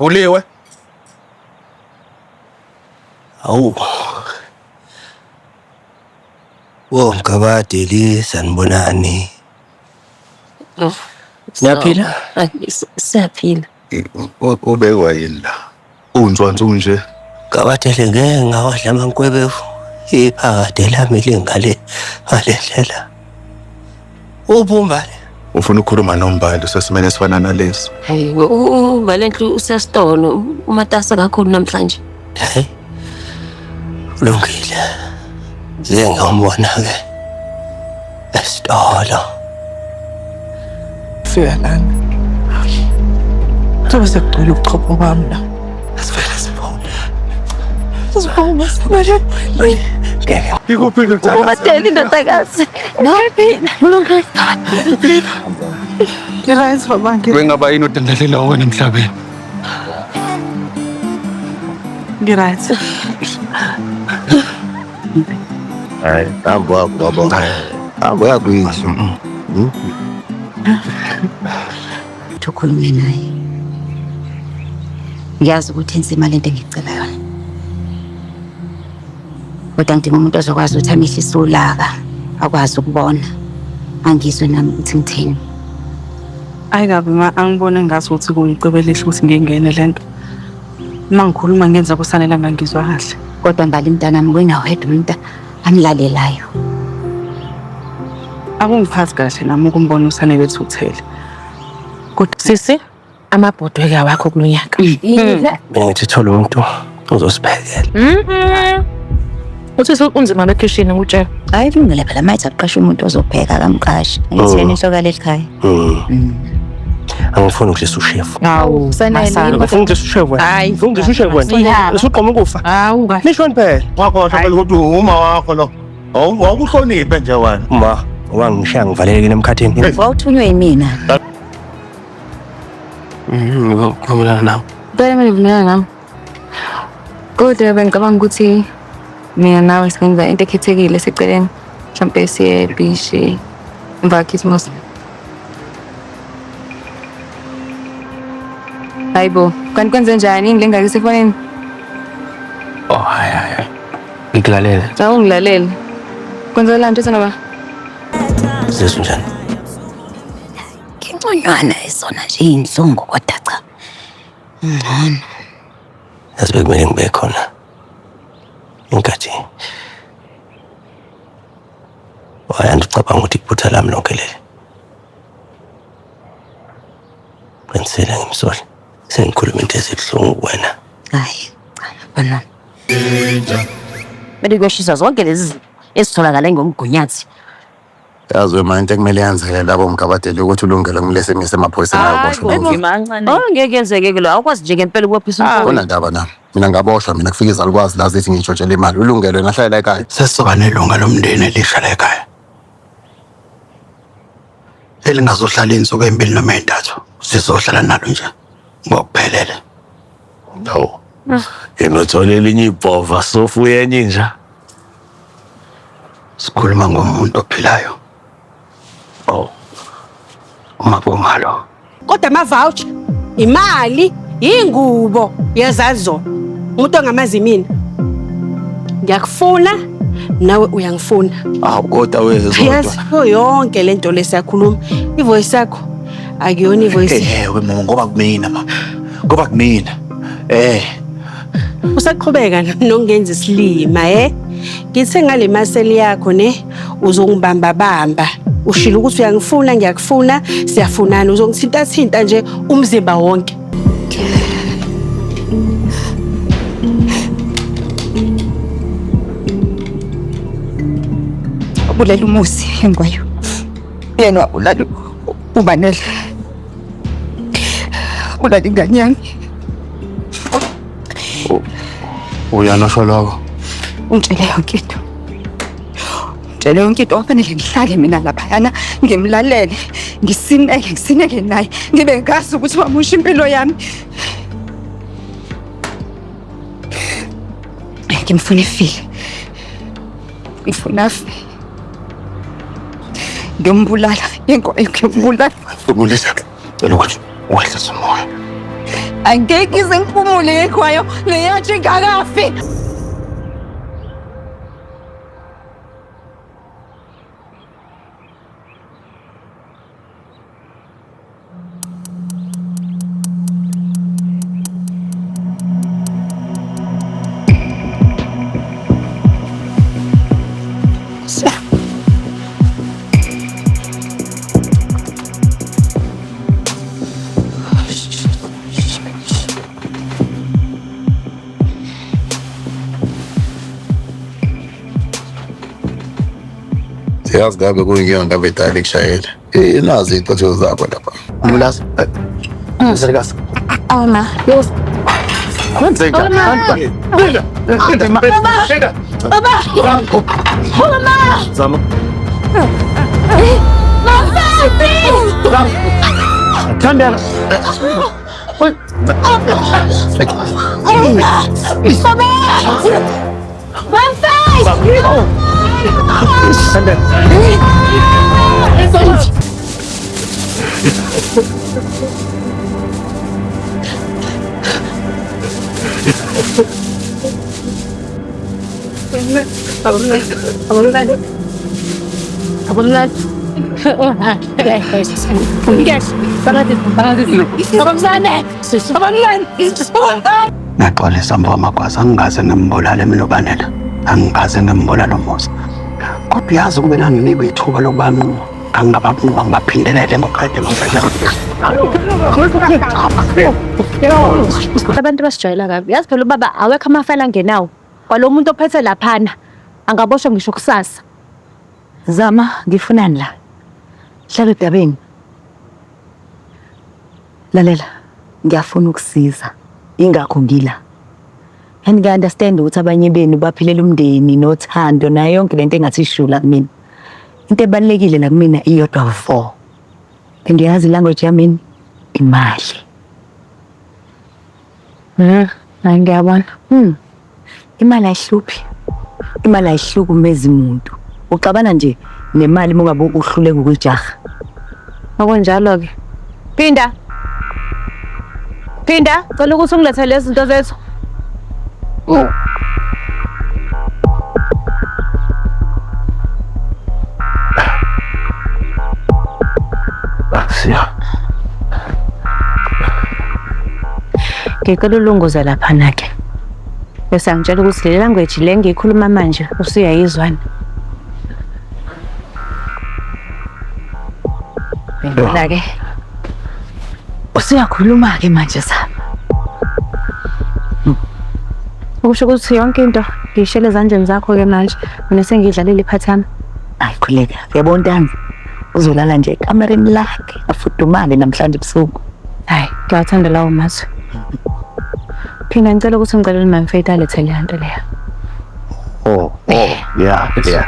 Vuliwe. Awu. Mkabadeli sanibonani. Niyaphila? Siyaphila. Ubekwa yini la? Unzwanzu nje. Kabadeli ngeke ngawadla amankwebefu. Iphakade lami lingale ngalendlela. Ubumbali. Ufuna ukukhuluma noMbali sesimene esifana naleso. Hayiwe uValenhle usesitolo umatasa kakhulu namhlanje. Hey. Kulungile. Ngiyambona ke. Esitolo. Fika lana. Sobe sekugcwele ubuchopho bami la. Asivele sibone. Sibone simele. Ngeke. Ikuphile Ubateli indodakazi. Naphila. Kulungile. Ngirayisi baba Wengaba yini udendelela wena emhlabeni? ngirayisi. Hayi, baba. Abo yakuyizwa. Ukhulume naye. Ngiyazi ukuthi inzima lento engicela yona. Kodwa ngidinga umuntu ozokwazi ukuthi amehlise ulaka, akwazi ukubona. Angizwe nami ukuthi ngithini. Ayikabi angibone ngathi ukuthi kungicebelele ukuthi ngingene lento. Uma ngikhuluma ngenza kusanele ngangizwa kahle. Kodwa Mbali mntanami kunawo hedwa umuntu amlalelayo. Akungiphathi kahle nami ukumbona usanele ethuthele. Kodwa Sisi amabhodwe wakho kulonyaka. Mina ngithi thola umuntu ozosiphekela. Uthi unzima bekitchen ngutshela. Hayi kulungile phela mayithi aqashe umuntu ozopheka kamqashi. Ngitheni sokaleli khaya. Angifuni ukudlisa ushefu. Hawu sanele. Ngifuna ukudlisa ushefu wena. Hayi Ngifuna ukudlisa ushefu wena. Usuqoma ukufa. Hawu kahle. Nishoni phela. Wakho phela ukuthi uma wakho lo. Awukuhloniphe nje wena. Uma wangishaya ngivalelekile emkhathini. Wawuthunywe yimina. Ngikhulumela nawe. phela mina ngivumelana nami. Kodwa bengicabanga ukuthi mina nawe singenza into ekhethekile seceleni. Mhlawumbe siye beach emva Christmas. Hayibo, kanti kwenze njani ngilengake sefonini? Oh hayi. Ngikulalele. Awungilalele. Kwenzelani nje sana ba? Sizwe njani? Ngiconywana isona nje inhlungu kodwa cha. Ngcono. Yazi kumele ngibe khona. Inkathi. Ngicabanga ukuthi iphutha lami lonke leli. Bensela ngimsole. Sengikhuluma into ezibuhlungu wena. Hayi, bana. Bese kuyashisa zonke lezi esitholakala ngomgunyathi. Yazi manje into ekumele yenzeke labo Mkabadeli ukuthi ulungele ngilese ngise emaphoyiseni ayoboshwa. Ngeke yenzeke lo awukwazi nje ngempela ukubophisa umfowethu. Kona ndaba nami. Mina ngaboshwa mina kufika izalukwazi la zithi ngitshotshela imali. Ulungele nahlala ekhaya. Sesizoba nelunga lomndeni elisha la ekhaya. Elingazohlala insuku ezimbili noma ezintathu. Sizohlala nalo nje. Ngokuphelele. Hawu. Nginothole elinye ibhova sofu yenye nje. Sikhuluma ngomuntu ophilayo. Oh. Uma bomalo. Kodwa ama-voucher, imali, ingubo yezazo. Umuntu ongamazi mina. Ngiyakufuna nawe uyangifuna. Awu kodwa wezodwa. Yazi yonke lento lesiyakhuluma. Ivoice yakho akuyona ivoice. Mama ngoba kumina mama. Ngoba kumina. Usaqhubeka nokungenza isilima Ngithe ngale maseli yakho uzongibamba bamba. Ushilo ukuthi uyangifuna ngiyakufuna siyafunana uzongithinta thinta nje umzimba wonke. Ubulala umusi engwayo. Yena wabulala ubanele. Ubulala ingane yami. Uyanosho lokho. Ungitshele yonke into. Ngitshele yonke into ofanele ngihlale mina laphayana ngimlalele ngisineke naye ngibe ngazi ukuthi wamusha impilo yami. Ngimfuna ifile. Ngifuna afe. Ngiyombulala inkomo ngiyombulala. Ubulisa. Lokuthi wehlisa umoya. Angeke ize ngiphumule ikhwayo leyatshe ingakafi. Siyazi ngabe kuyinkinga ngabe idala kushayela. Nazi iy'cathulo zakho lapha. Mlasi. Mselikazi. Awuma. Kwenzeka. Zama. Thandela. Naxolisa Mbomagwaza angikaze ngimbulale mina uBanela. Angikaze ngimbulale uMusa. Kodwa yazi kube nanginikwe ithuba lokuba angababunga ngibaphindelele ngoqede Abantu basijwayela kabi. Yazi phela ubaba awekho amafayela angenawo. Kwalo muntu ophethe laphana angaboshwa ngisho kusasa. Zama, ngifunani la? Hlala edabeni. Lalela, ngiyafuna ukusiza. Ingakho ngila. Yani ngi-understand ukuthi abanye benu baphilela umndeni nothando nayo yonke lento engathi ishula kumina. Into ebalulekile la kumina iyodwa 4. And yazi language yami imali. Hayi ngiyabona. Imali ayihluphi. Imali ayihlukumezi umuntu. Uxabana nje nemali mongabe uhluleka ukujaha. Okunjalo ke. Phinda, cela ukuthi ungilethele lezi zinto zethu. Siya. Ngicela ulunguze laphana ke. Bese angitshela ukuthi le language le ngiyikhuluma manje usuyayizwana. Ngicela ke. Usuyakhuluma ke manje Zama. Ukusho ukuthi yonke into ngishele ezandleni zakho ke manje. Mina sengidlalile iphathami. Ayikhuleka. Uyabona Ntanzi? Uzolala nje ekamereni lakhe afudumale namhlanje ebusuku. Hayi, ngiyathanda lawo mazwi. Phina ngicela ukuthi ngicela uMamFaith alethele yanto leya. Yeah.